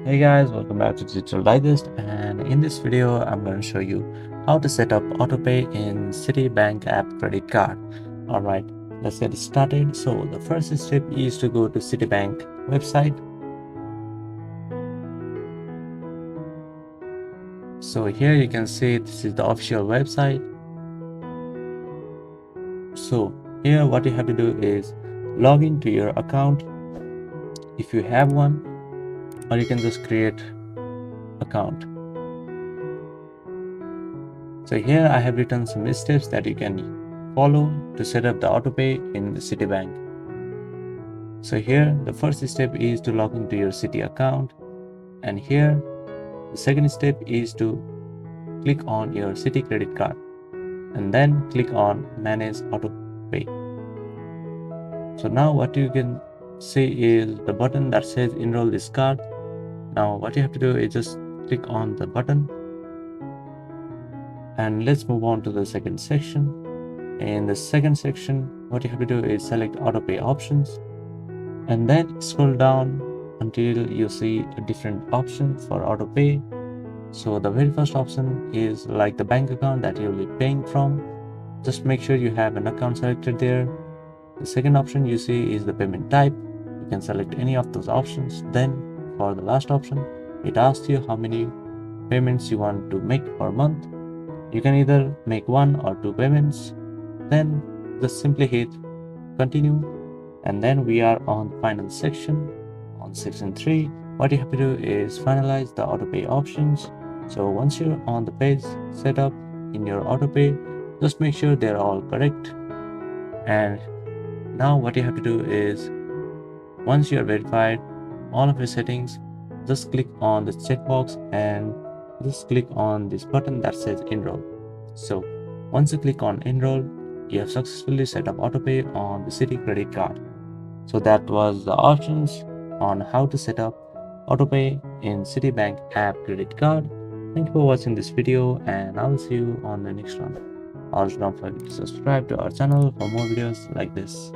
Hey guys, welcome back to Digital Digest, and in this video I'm going to show you how to set up autopay in Citibank app credit card. Alright, let's get started. So the first step is to go to Citibank website. So here you can see this is the official website. So here what you have to do is log into your account if you have one, or you can just create account. So here I have written some steps that you can follow to set up the autopay in the Citibank. So here the first step is to log into your Citi account, and here the second step is to click on your Citi credit card and then click on manage autopay. So now what you can see is the button that says enroll this card. Now what you have to do is just click on the button, and let's move on to the second section. In the second section, what you have to do is select autopay options and then scroll down until you see a different option for autopay. So the very first option is like the bank account that you'll be paying from. Just make sure you have an account selected there. The second option you see is the payment type. You can select any of those options. Then for the last option, it asks you how many payments you want to make per month. You can either make one or two payments. Then just simply hit continue, and then we are on the final section. On section 3, what you have to do is finalize the autopay options. So once you're on the page set up in your autopay, just make sure they're all correct. And now what you have to do is, once you are verified all of your settings, just click on the checkbox and just click on this button that says enroll. So once you click on enroll, you have successfully set up autopay on the Citi credit card. So that was the options on how to set up autopay in Citibank app credit card. Thank you for watching this video, and I will see you on the next one. Also don't forget to subscribe to our channel for more videos like this.